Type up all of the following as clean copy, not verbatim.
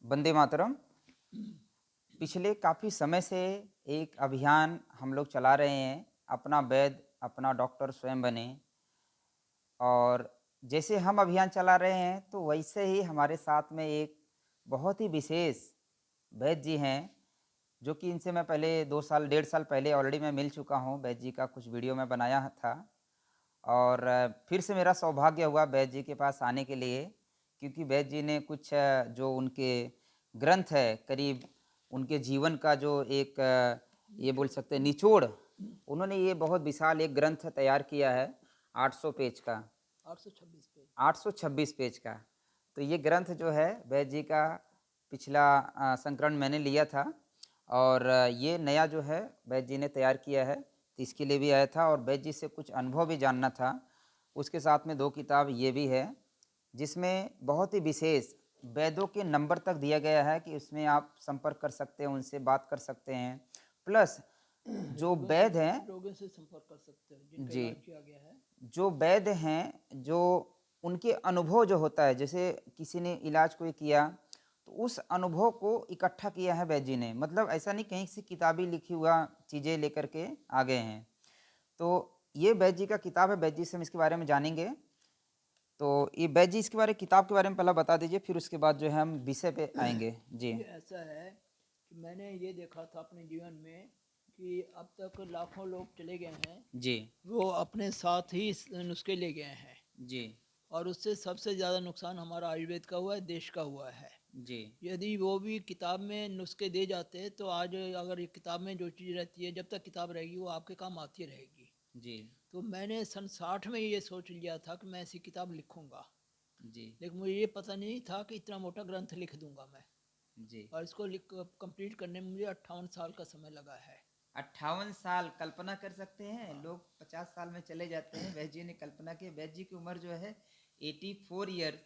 वंदे मातरम। पिछले काफ़ी समय से एक अभियान हम लोग चला रहे हैं, अपना वैद्य, अपना डॉक्टर स्वयं बने। और जैसे हम अभियान चला रहे हैं, तो वैसे ही हमारे साथ में एक बहुत ही विशेष वैद्य जी हैं, जो कि इनसे मैं पहले 2 साल, डेढ़ साल पहले ऑलरेडी मैं मिल चुका हूँ। वैद्य जी का कुछ वीडियो मैं बनाया था और फिर से मेरा सौभाग्य हुआ वैद्य जी के पास आने के लिए, क्योंकि वैद्य जी ने कुछ जो उनके ग्रंथ है, करीब उनके जीवन का जो एक ये बोल सकते हैं निचोड़, उन्होंने ये बहुत विशाल एक ग्रंथ तैयार किया है, 800 पेज का। 826 पेज। 826 पेज का। तो ये ग्रंथ जो है वैद्य जी का पिछला संस्करण मैंने लिया था और ये नया जो है वैद्य जी ने तैयार किया है, तो इसके लिए भी आया था और वैद्य जी से कुछ अनुभव भी जानना था। उसके साथ में 2 किताब ये भी है, जिसमें बहुत ही विशेष वैद्यों के नंबर तक दिया गया है कि उसमें आप संपर्क कर सकते हैं, उनसे बात कर सकते हैं। प्लस जो रोगों से वैद्य हैं, रोगों से संपर्क कर सकते हैं जिनका जी, इलाज किया गया है। जो वैद्य हैं, जो उनके अनुभव जो होता है, जैसे किसी ने इलाज कोई किया, तो उस अनुभव को इकट्ठा किया है वैद्य जी ने। मतलब ऐसा नहीं कहीं से किताबी लिखी हुआ चीज़ें लेकर के आ गए हैं। तो ये वैद्य जी का किताब है, वैद्य जी से हम इसके बारे में जानेंगे। तो ये वैद्य जी इसके बारे किताब के बारे में पहले बता दीजिए, फिर उसके बाद जो है हम विषय पे आएँगे। जी। ये ऐसा है कि मैंने ये देखा था अपने जीवन में कि अब तक लाखों लोग चले गए हैं, जी। वो अपने साथ ही इस नुस्खे ले गए हैं। जी। और उससे सबसे ज़्यादा नुकसान हमारा आयुर्वेद का हुआ है, देश का हुआ है। जी। यदि वो भी किताब में नुस्खे दे जाते तो आज अगर ये किताब में जो चीज़ रहती है, जब तक किताब रहेगी वो आपके काम आती रहेगी। जी। तो मैंने सन 60 में ये सोच लिया था कि मैं ऐसी किताब लिखूंगा, जी। लेकिन मुझे ये पता नहीं था कि इतना मोटा ग्रंथ लिख दूंगा मैं। जी। और इसको लिख कंप्लीट करने में मुझे 58 साल का समय लगा है। 58 साल कल्पना कर सकते हैं, हाँ, लोग 50 साल में चले जाते हैं। वैद्य जी ने कल्पना की, वैद्य जी की उम्र जो है 84 ईयर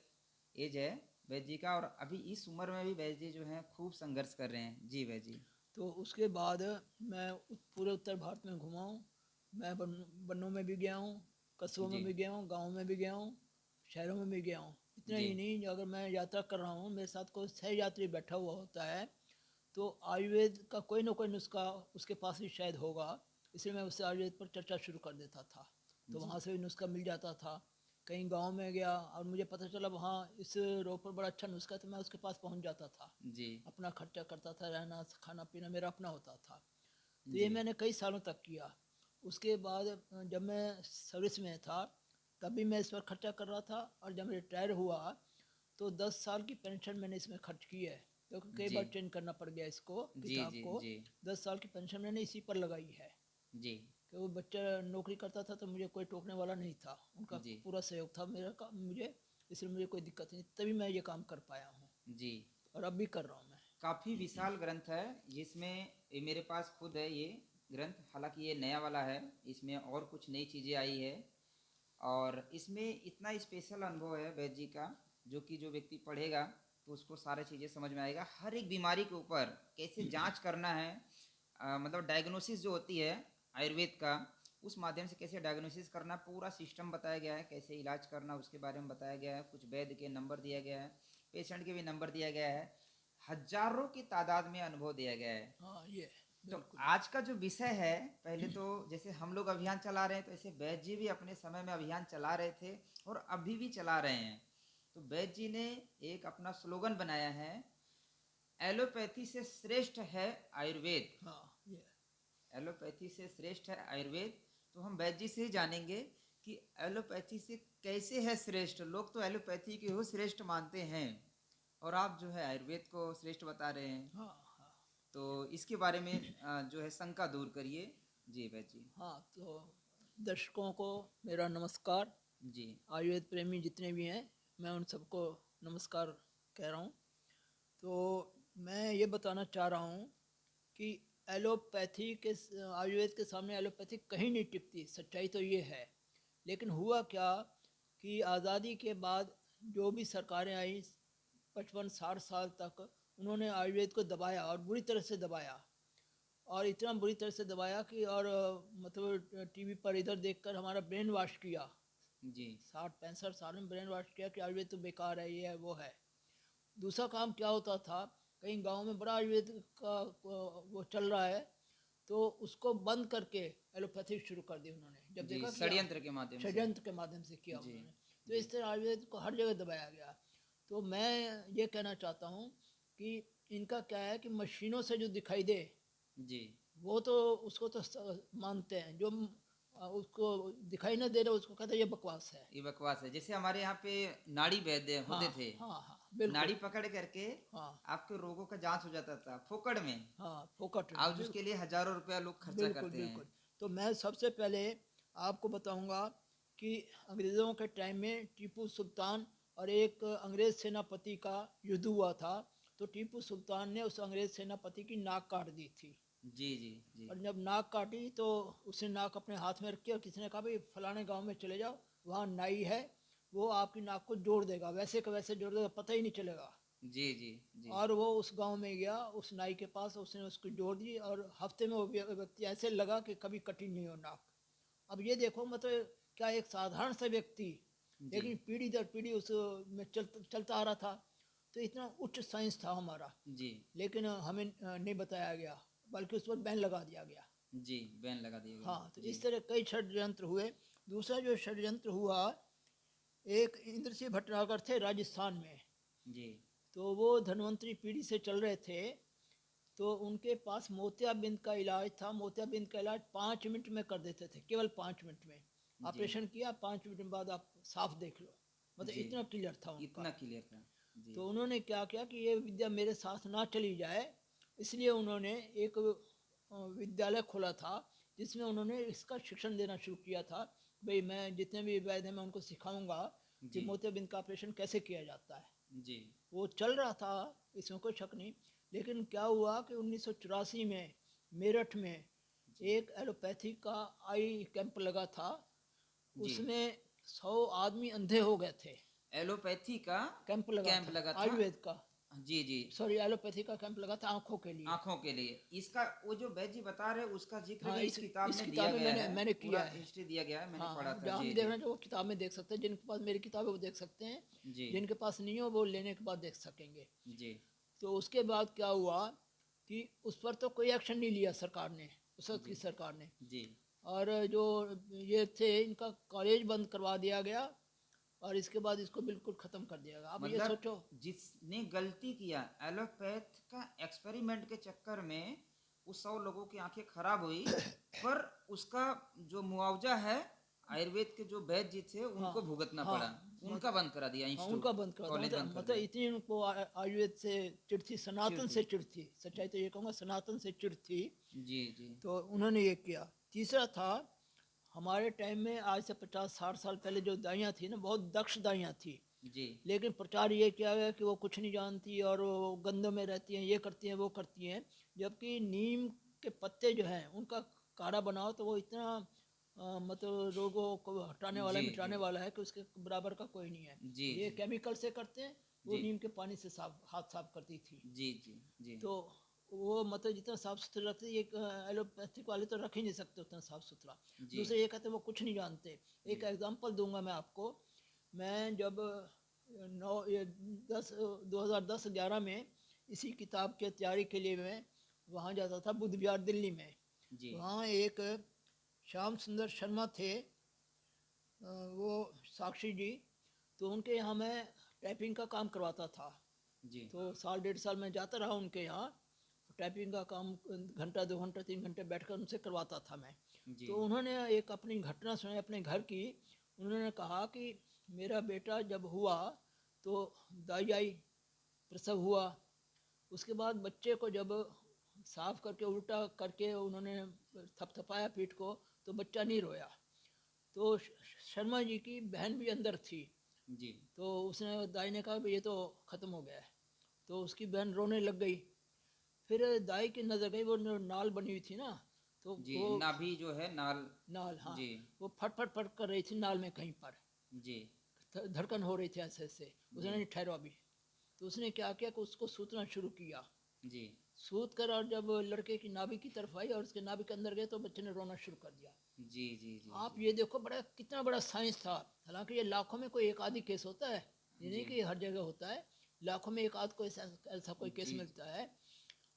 एज है वैद्य जी का, और अभी इस उम्र में भी वैद्य जी जो है खूब संघर्ष कर रहे हैं। जी वैद्य जी। तो उसके बाद मैं पूरे उत्तर भारत में घुमा हूँ। मैं वनों में भी गया हूँ, कस्बों में जी। भी गया हूँ, गाँव में भी गया हूँ, शहरों में भी गया हूँ। इतना जी। ही नहीं, अगर मैं यात्रा कर रहा हूँ, मेरे साथ कोई सह यात्री बैठा हुआ होता है, तो आयुर्वेद का कोई ना कोई नुस्खा उसके पास भी शायद होगा, इसलिए मैं उससे आयुर्वेद पर चर्चा शुरू कर देता था। तो जी। वहाँ से भी नुस्खा मिल जाता था। कहीं गांव में गया और मुझे पता चला वहाँ इस रोग पर बड़ा अच्छा नुस्खा है, तो मैं उसके पास पहुँच जाता था। जी। अपना खर्चा करता था, रहना खाना पीना मेरा अपना होता था। तो ये जी। मैंने कई सालों तक किया। उसके बाद जब मैं सर्विस में था, तब भी मैं इस पर खर्चा कर रहा था, और जब रिटायर हुआ तो 10 साल की पेंशन मैंने इसमें खर्च की है, क्योंकि कई जी। बार चेंज करना पड़ गया इसको, जी। किताब जी। को। जी। 10 साल की पेंशन मैंने इसी पर लगाई है। जी। कि वो बच्चा नौकरी करता था तो मुझे कोई टोकने वाला नहीं था, उनका जी। पूरा सहयोग था मेरा का मुझे, इसलिए मुझे कोई दिक्कत नहीं, तभी मैं ये काम कर पाया हूँ। जी। और अब भी कर रहा हूँ मैं। काफ़ी विशाल ग्रंथ है, जिसमें ये मेरे पास खुद है ये ग्रंथ। हालांकि ये नया वाला है, इसमें और कुछ नई चीज़ें आई है और इसमें इतना स्पेशल अनुभव है वैद्य जी का, जो कि जो व्यक्ति पढ़ेगा तो उसको सारी चीज़ें समझ में आएगा। हर एक बीमारी के ऊपर कैसे जांच करना है, मतलब डायग्नोसिस जो होती है आयुर्वेद का, उस माध्यम से कैसे डायग्नोसिस करना, पूरा सिस्टम बताया गया है। कैसे इलाज करना उसके बारे में बताया गया है। कुछ वैद्य के नंबर दिया गया है, पेशेंट के भी नंबर दिया गया है, हजारों की तादाद में अनुभव दिया गया है। हाँ, ये तो बिल्कुल। आज का जो विषय है, पहले तो जैसे हम लोग अभियान चला रहे हैं, तो ऐसे वैद्य जी भी अपने समय में अभियान चला रहे थे और अभी भी चला रहे हैं। तो वैद्य जी ने एक अपना स्लोगन बनाया है, एलोपैथी से श्रेष्ठ है आयुर्वेद। हाँ, ये एलोपैथी से श्रेष्ठ है आयुर्वेद। तो हम वैद्य जी से ही जानेंगे कि एलोपैथी से कैसे है श्रेष्ठ। लोग तो एलोपैथी को श्रेष्ठ मानते हैं और आप जो है आयुर्वेद को श्रेष्ठ बता रहे हैं। हाँ, हाँ, तो इसके बारे में जो है शंका दूर करिए। जी वैद्य जी। हाँ। तो दर्शकों को मेरा नमस्कार। जी। आयुर्वेद प्रेमी जितने भी हैं, मैं उन सबको नमस्कार कह रहा हूँ। तो मैं ये बताना चाह रहा हूँ कि एलोपैथी के आयुर्वेद के सामने एलोपैथी कहीं नहीं टिकती, सच्चाई तो ये है। लेकिन हुआ क्या कि आज़ादी के बाद जो भी सरकारें आई, 55-60 साल तक उन्होंने आयुर्वेद को दबाया, और बुरी तरह से दबाया। और इतना बुरी तरह से दबाया कि और मतलब टीवी पर इधर देखकर हमारा ब्रेन वॉश किया। जी। 60-65 साल में ब्रेन वॉश किया कि आयुर्वेद तो बेकार है, ये है वो है। दूसरा काम क्या होता था, कहीं गांव में बड़ा आयुर्वेद का वो चल रहा है, तो उसको बंद करके एलोपैथिक शुरू कर दी उन्होंने, जब जी, देखा कि षड्यंत्र के माध्यम से। षड्यंत्र के माध्यम से किया जी, उन्होंने। तो जी, इस तरह आयुर्वेद को हर जगह दबाया गया। तो मैं ये कहना चाहता हूँ कि इनका क्या है कि मशीनों से जो दिखाई दे जी, वो तो उसको तो मानते हैं, जो उसको दिखाई ना दे रहा उसको कहते हैं ये बकवास है। ये बकवास है। जैसे हमारे यहाँ पे नाड़ी वैद्य हाँ होते थे, हाँ हाँ बिल्कुल। नाड़ी पकड़ करके हाँ आपके रोगों का जांच हो जाता था फोकट में। हाँ फोकट में आज उसके लिए हजारों रुपया लोग खर्चा बिल्कुल करते हैं। बिल्कुल। तो मैं सबसे पहले आपको बताऊंगा कि अंग्रेज़ों के टाइम में टीपू सुल्तान और एक अंग्रेज़ सेनापति का युद्ध हुआ था। तो टीपू सुल्तान ने उस अंग्रेज़ सेनापति की नाक काट दी थी। जी, जी, जी, और जब नाक काटी तो उसने नाक अपने हाथ में रखी और किसी ने कहा भाई फलाने गांव में चले जाओ, वहाँ नाई है, वो आपकी नाक को जोड़ देगा, वैसे का वैसे जोड़ देगा, पता ही नहीं चलेगा। जी, जी, जी, और वो उस गांव में गया, उस नाई के पास, उसने उसको जोड़ दी और हफ्ते में वो व्यक्ति ऐसे लगा कि कभी कटी नहीं हो नाक। अब ये देखो मतलब क्या एक साधारण सा व्यक्ति, जी, लेकिन पीढ़ी दर पीढ़ी उस में चलता आ रहा था। तो इतना उच्च साइंस था हमारा, जी, लेकिन हमें नहीं बताया गया, बल्कि उस पर बैन लगा दिया गया। जी, बैन लगा दिया गया। हाँ, तो जी, इस तरह कई षड्यंत्र हुए। दूसरा जो षड्यंत्र हुआ, एक इंद्र सिंह भटनागर थे राजस्थान में। जी, तो वो धन्वंतरी पीढ़ी से चल रहे थे। तो उनके पास मोतियाबिंद का इलाज था। मोतियाबिंद का इलाज 5 मिनट में कर देते थे, केवल 5 मिनट में। जी, ऑपरेशन किया, 5 मिनट बाद आप साफ देख लो, मतलब जी, इतना क्लियर था इतना उनका। क्लियर था। जी, तो उन्होंने क्या किया कि ये विद्या मेरे साथ ना चली जाए, इसलिए उन्होंने एक विद्यालय खोला था, जिसमें उन्होंने इसका शिक्षण देना शुरू किया था। भाई मैं जितने भी वैद्य हैं मैं उनको सिखाऊंगा कि जी, मोतियाबिंद का ऑपरेशन कैसे किया जाता है। जी, वो चल रहा था, इसमें कोई शक नहीं। लेकिन क्या हुआ कि 1984 में मेरठ में जी, एक एलोपैथी का आई कैंप लगा था। जी, उसमें 100 आदमी अंधे हो गए थे। एलोपैथी का कैंप लगा कैंप था लगा था। आयुर्वेद का, जी, जी, सॉरी एलोपैथी का कैंप लगा था आंखों के लिए। आंखों के लिए। इसका वो जो वैद्य जी बता रहे उसका जिक्र हाँ भी इस किताब इस में दिया किताब में गया मैंने है। मैंने किया पूरा है। हिस्ट्री दिया गया है, मैंने पढ़ा हाँ था। जहाँ जी, हम देख जी, रहे हैं जो वो किताब में देख सकते हैं, जिनके पास मेरी किताब है वो देख सकते हैं, जी, जिनके पास नहीं हो वो लेने के बाद देख सकेंगे। जी, तो उसके बाद क्या हुआ कि उस पर तो कोई एक्शन नहीं लिया सरकार ने, उस वक्त जी, की सरकार ने। जी, और जो ये थे इनका कॉलेज बंद करवा दिया गया, और इसके बाद इसको बिल्कुल ख़त्म कर दिया गया। अब ये मतलब सोचो। जिसने गलती किया एलोपैथ का एक्सपेरिमेंट के चक्कर में, उस 100 लोगों की आंखें खराब हुई, पर उसका जो मुआवजा है आयुर्वेद के जो वैद्य जी थे हाँ उनको भुगतना हाँ पड़ा। उनका बंद करा दिया, हाँ उनका इंस्टीट्यूट बंद करा था। कॉलेज बंद कर मतलब दिया। इतनी उनको आयुर्वेद से चिढ़ थी, चिढ़ सनातन थी। से चिढ़ थी, सच्चाई तो ये कहूँगा सनातन से चिढ़ थी। जी, जी, तो उन्होंने ये किया। तीसरा था, हमारे टाइम में आज से 50-60 साल पहले जो दाइयाँ थी ना, बहुत दक्ष दाइयाँ थी। जी, लेकिन प्रचार ये किया गया कि वो कुछ नहीं जानती और वो गंदों में रहती हैं, ये करती हैं वो करती हैं। जबकि नीम के पत्ते जो हैं उनका काढ़ा बनाओ तो वो इतना मतलब रोगों को हटाने वाला जी, जी, मिटाने वाला है कि उसके बराबर का कोई नहीं है। जी, ये जी, केमिकल से करते हैं, वो जी, नीम के पानी से साफ हाथ साफ करती थी। जी, जी, जी, तो वो मतलब जितना साफ सुथरा रखते, ये एलोपैथिक वाले तो रख ही नहीं सकते उतना साफ सुथरा। जी, दूसरे ये कहते हैं वो कुछ नहीं जानते। जी, एक एग्जांपल दूंगा मैं आपको। मैं जब नौ ये 2010-11 में इसी किताब के तैयारी के लिए मैं वहाँ जाता था, बुद्ध विहार दिल्ली में। जी, वहाँ एक श्याम सुंदर शर्मा थे, वो साक्षी जी। तो उनके यहाँ मैं टाइपिंग का काम करवाता था। जी, तो 1.5 साल मैं जाता रहा उनके यहाँ, टाइपिंग का काम घंटा 2 घंटा 3 घंटे बैठकर उनसे करवाता था मैं। जी, तो उन्होंने एक अपनी घटना सुनाई अपने घर की। उन्होंने कहा कि मेरा बेटा जब हुआ तो दाई आई, प्रसव हुआ, उसके बाद बच्चे को जब साफ करके उल्टा करके उन्होंने थपथपाया पीठ को, तो बच्चा नहीं रोया। तो शर्मा जी की बहन भी अंदर थी। जी, तो उसने दाई ने कहा भाई ये तो ख़त्म हो गया है। तो उसकी बहन रोने लग गई। फिर दाई की नज़र गई, वो नाल बनी हुई थी ना, तो जी, वो नाभि जो है नाल। नाल, हाँ, जी, वो फट फट फट कर रही थी नाल में कहीं पर, जी, धड़कन हो रही थी ऐसे ऐसे। जी, उसने नहीं ठहरो अभी। तो उसने क्या किया कि उसको सूतना शुरू किया। जी, सूत कर और जब लड़के की नाभि की तरफ आई और उसके नाभि के अंदर गए तो बच्चे ने रोना शुरू कर दिया। जी, जी, जी, आप जी, ये देखो बड़ा कितना बड़ा साइंस था। हालांकि ये लाखों में कोई एक आधी केस होता है, ये नहीं जी, कि हर जगह होता है। लाखों में एक आध को ऐसा ऐसा कोई केस जी मिलता है।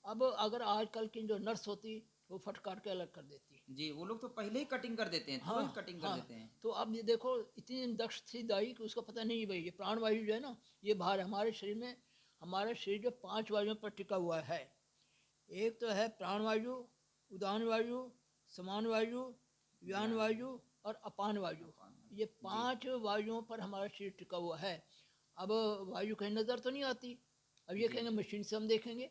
अब अगर आजकल की जो नर्स होती वो फट काट के अलग कर देती। जी, वो लोग तो पहले ही कटिंग कर देते हैं, हाँ तुरंत कटिंग कर हाँ। देते हैं। तो अब ये देखो इतनी दक्ष थी दाई कि उसको पता नहीं भाई ये प्राणवायु जो है ना, ये बाहर है हमारे शरीर में। हमारा शरीर जो 5 वायुओं पर टिका हुआ है। एक तो है प्राणवायु, उदान वायु, समान वायु, व्यान ज्ञान वायु और अपान वायु। अपान ये वायु। जी 5 वायुओं पर हमारा शरीर टिका हुआ है। अब वायु कहीं नज़र तो नहीं आती। अब ये जी कहेंगे मशीन से हम देखेंगे।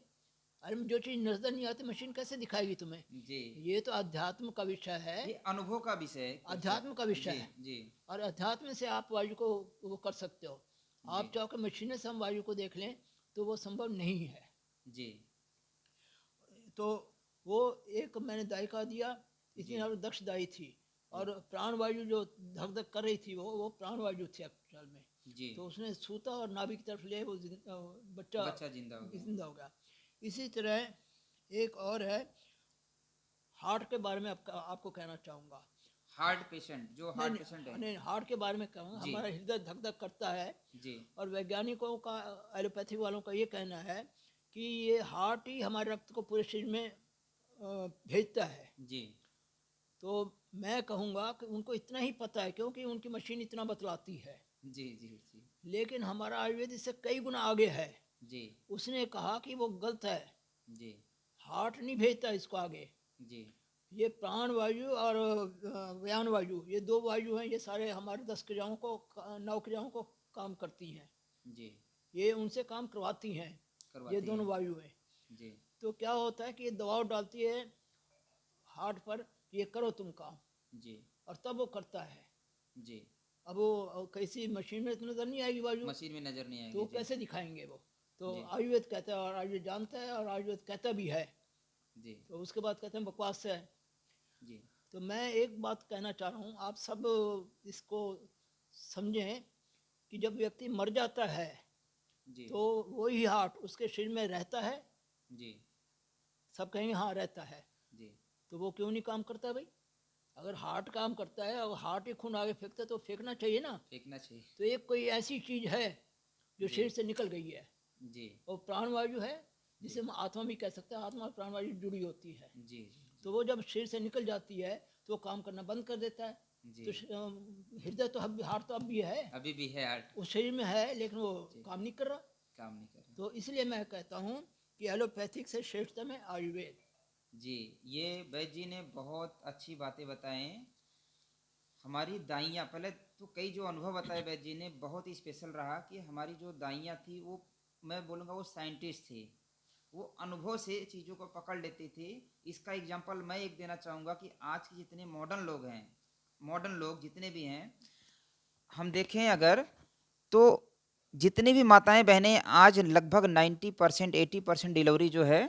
अरे जो चीज़ नज़र नहीं आती मशीन कैसे दिखाएगी तुम्हें? जी, ये तो अध्यात्म का विषय है। ये अनुभव का विषय है एक तरह से। अध्यात्म का विषय जी है। जी और अध्यात्म से आप वायु को वो कर सकते हो। जी आप चाहो कि मशीनें से हम वायु को देख लें तो वो संभव नहीं है। जी तो वो एक मैंने दायका दिया। इतनी जी ज़्यादा दक्ष दाई थी। जी और प्राणवायु जो धक धक कर रही थी वो प्राणवायु थी एक्चुअल में। जी, तो उसने सूता और नाभि की तरफ ले वो बच्चा बच्चा जिंदा हो गया। जिंदा हो गया। इसी तरह एक और है, हार्ट के बारे में आपको कहना चाहूँगा। हार्ट पेशेंट, जो नहीं हार्ट पेशेंट नहीं है। नहीं, हार्ट के बारे में कहूँगा। जी हमारा हृदय धक धक करता है। जी और वैज्ञानिकों का, एलोपैथी वालों का ये कहना है कि ये हार्ट ही हमारे रक्त को पूरे शरीर में भेजता है। जी तो मैं कहूँगा कि उनको इतना ही पता है क्योंकि उनकी मशीन इतना बतलाती है। जी जी जी लेकिन हमारा आयुर्वेद इससे कई गुना आगे है। जी उसने कहा कि वो गलत है। जी हार्ट नहीं भेजता इसको आगे। जी ये प्राण वायु और व्यान वायु, ये 2 वायु हैं। ये सारे हमारे 10 क्रियाओं को 9 क्रियाओं को काम करती हैं। जी ये उनसे काम करवाती हैं। ये करवाती दोनों हैं। वायु हैं। जी तो क्या होता है कि ये दबाव डालती है हार्ट पर, ये करो तुम काम। जी और तब वो करता है। जी, अब वो कैसी मशीन में तो नजर नहीं आएगी वायु। मशीन में नजर नहीं तो आएगी। वो जी कैसे दिखाएंगे वो? तो जी आयुर्वेद कहता है और आयुर्वेद जानता है और आयुर्वेद कहता भी है। जी तो उसके बाद कहते हैं बकवास है। जी तो मैं एक बात कहना चाह रहा हूँ, आप सब इसको समझें कि जब व्यक्ति मर जाता है जी तो वही हार्ट उसके शरीर में रहता है। जी सब कहेंगे हाँ रहता है। जी तो वो क्यों नहीं काम करता भाई? अगर हार्ट काम करता है और हार्ट ही खून आगे फेंकता है तो फेंकना चाहिए ना। फेंकना चाहिए। तो एक कोई ऐसी चीज है जो जी शरीर से निकल गई है। जी और प्राणवायु है जी जिसे हम आत्मा भी कह सकते हैं। आत्मा और प्राणवायु जुड़ी होती है। जी तो वो जब शरीर से निकल जाती है तो वो काम करना बंद कर देता है। जी तो हृदय तो अब हार्ट तो अब भी है, अभी भी है आर्ट। उस शरीर में है, लेकिन वो जी, काम नहीं कर रहा। काम नहीं कर रहा। तो इसलिए मैं कहता हूँ कि एलोपैथिक से श्रेष्ठतम है आयुर्वेद। जी, ये वैद्य जी ने बहुत अच्छी बातें बताएं। हमारी दाइयाँ, पहले तो कई जो अनुभव बताए वैद्य जी ने, बहुत ही स्पेशल रहा कि हमारी जो दाइयाँ थी वो, मैं बोलूँगा वो साइंटिस्ट थी। वो अनुभव से चीज़ों को पकड़ लेती थी। इसका एग्जांपल मैं एक देना चाहूँगा कि आज के जितने मॉडर्न लोग हैं, मॉडर्न लोग जितने भी हैं, हम देखें अगर, तो जितनी भी माताएं बहनें आज लगभग 90% 80% डिलीवरी जो है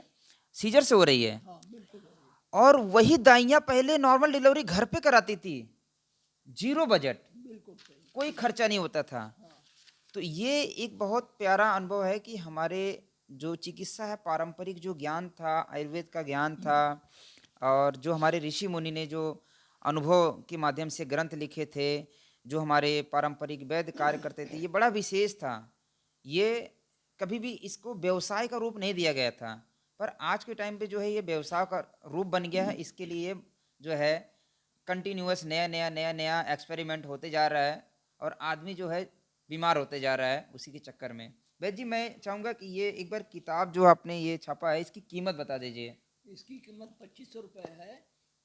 सीजर से हो रही है। हाँ बिल्कुल हो रही है। और वही दाइयाँ पहले नॉर्मल डिलीवरी घर पे कराती थी, जीरो बजट, बिल्कुल सही। कोई खर्चा नहीं होता था। हाँ तो ये एक बहुत प्यारा अनुभव है कि हमारे जो चिकित्सा है, पारंपरिक जो ज्ञान था, आयुर्वेद का ज्ञान था, और जो हमारे ऋषि मुनि ने जो अनुभव के माध्यम से ग्रंथ लिखे थे, जो हमारे पारंपरिक वैद्य कार्य करते थे, ये बड़ा विशेष था। ये कभी भी इसको व्यवसाय का रूप नहीं दिया गया था, पर आज के टाइम पे जो है ये व्यवसाय का रूप बन गया है। इसके लिए जो है कंटिन्यूअस नया नया नया नया एक्सपेरिमेंट होते जा रहा है, और आदमी जो है बीमार होते जा रहा है उसी के चक्कर में। वैद्य जी, मैं चाहूँगा कि ये एक बार किताब जो आपने ये छापा है, इसकी कीमत बता दीजिए। इसकी कीमत 2500 रुपये है।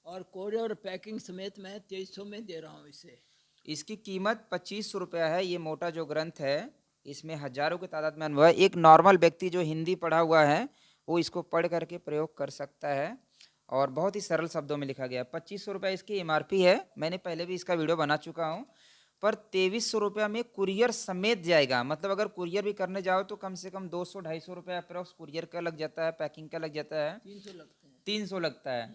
और कोरियर पैकिंग समेत मैं 2300 में दे रहा हूँ इसे। इसकी कीमत 2500 रुपया है। ये मोटा जो ग्रंथ है, इसमें हजारों की तादाद में अनुभव है। एक नॉर्मल व्यक्ति जो हिंदी पढ़ा हुआ है वो इसको पढ़ करके प्रयोग कर सकता है, और बहुत ही सरल शब्दों में लिखा गया है। 2500 रुपया इसकी एमआरपी है। मैंने पहले भी इसका वीडियो बना चुका हूँ। पर 2300 रुपया में कुरियर समेत जाएगा। मतलब अगर कुरियर भी करने जाओ तो कम से कम 200-250 रुपया अप्रोक्स कुरियर का लग जाता है, पैकिंग का लग जाता है, 300 लगते हैं। 300 लगता है।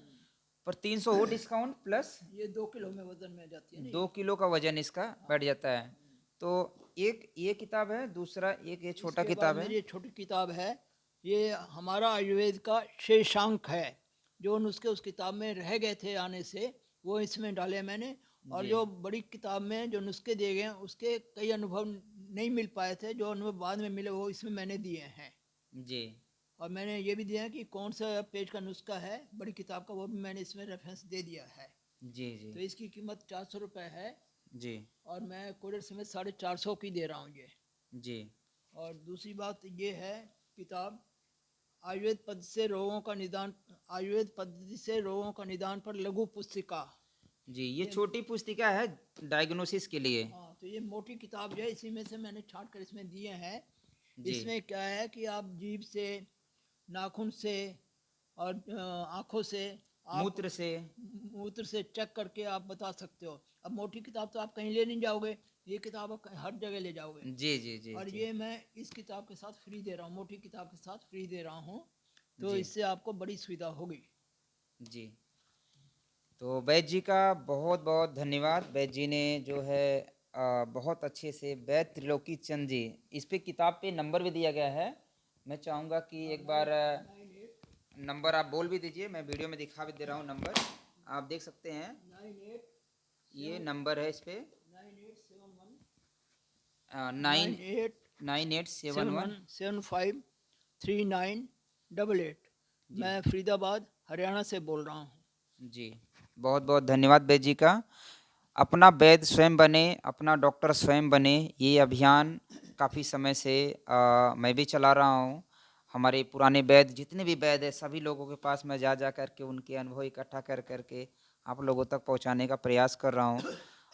पर 300 वो डिस्काउंट प्लस ये 2 किलो में वजन में जाती है ना 2 ये। किलो का वजन इसका हाँ। बैठ जाता है। तो एक ये किताब है, दूसरा एक ये छोटा इसके बाद किताब है। मेरी ये छोटी किताब है। ये हमारा आयुर्वेद का शेषांक है। जो नुस्खे उस किताब में रह गए थे आने से वो इसमें डाले मैंने। और जी जो बड़ी किताब में जो नुस्खे दिए गए हैं उसके कई अनुभव नहीं मिल पाए थे, जो अनुभव बाद में मिले वो इसमें मैंने दिए हैं। जी और मैंने ये भी दिया है कि कौन सा पेज का नुस्खा है बड़ी किताब का, वो भी मैंने इसमें रेफरेंस दे दिया है। जी जी तो इसकी कीमत 400 रुपये है जी और मैं कोरियर समेत 450 की दे रहा हूँ ये। जी और दूसरी बात ये है, किताब आयुर्वेद पद्धति से रोगों का निदान, आयुर्वेद पद्धति से रोगों का निदान पर लघु पुस्तिका। जी, ये ये छोटी पुस्तिका है डायग्नोसिस के लिए। हाँ, तो ये मोटी किताब जो है इसी में से मैंने छांट कर इसमें दिए हैं। जी इसमें क्या है कि आप जीभ से, नाखून से और आँखों से, आप मूत्र से। मूत्र से चेक करके आप बता सकते हो। अब मोटी किताब तो आप कहीं ले नहीं जाओगे, ये किताब आप हर जगह ले जाओगे। जी जी जी और जी ये मैं इस किताब के साथ फ्री दे रहा हूँ, मोटी किताब के साथ फ्री दे रहा हूँ, तो जी इससे आपको बड़ी सुविधा होगी। जी। तो वैद्य जी का बहुत बहुत धन्यवाद। वैद्य जी ने जो है बहुत अच्छे से वैद्य त्रिलोकी चंद जी, इस पे किताब पे नंबर भी दिया गया है। मैं चाहूँगा कि एक बार नंबर आप बोल भी दीजिए, मैं वीडियो में दिखा भी दे रहा हूँ नंबर, आप देख सकते हैं। ये नंबर है इस पे 9 8 7 9871। 1 7 5 3 9 8 8। जी मैं फरीदाबाद हरियाणा से बोल रहा हूँ। जी, बहुत बहुत धन्यवाद वैद्य जी का। अपना वैद्य स्वयं बने, अपना डॉक्टर स्वयं बने, ये अभियान काफ़ी समय से मैं भी चला रहा हूँ। हमारे पुराने वैद्य जितने भी वैद्य हैं सभी लोगों के पास मैं जा जा कर के उनके अनुभव इकट्ठा कर कर के आप लोगों तक पहुँचाने का प्रयास कर रहा हूँ।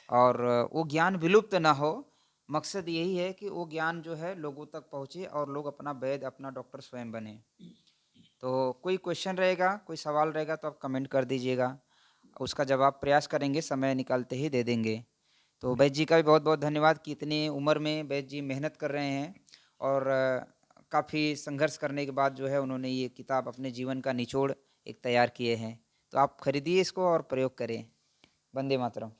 और वो ज्ञान विलुप्त ना हो, मकसद यही है कि वो ज्ञान जो है लोगों तक पहुँचे और लोग अपना वैद्य अपना डॉक्टर स्वयं बने। तो कोई क्वेश्चन रहेगा, कोई सवाल रहेगा तो आप कमेंट कर दीजिएगा, उसका जवाब प्रयास करेंगे, समय निकालते ही दे देंगे। तो वैद्य जी का भी बहुत बहुत धन्यवाद कि इतनी उम्र में वैद्य जी मेहनत कर रहे हैं और काफ़ी संघर्ष करने के बाद जो है उन्होंने ये किताब अपने जीवन का निचोड़ एक तैयार किए हैं। तो आप खरीदिए इसको और प्रयोग करें। वंदे मातरम।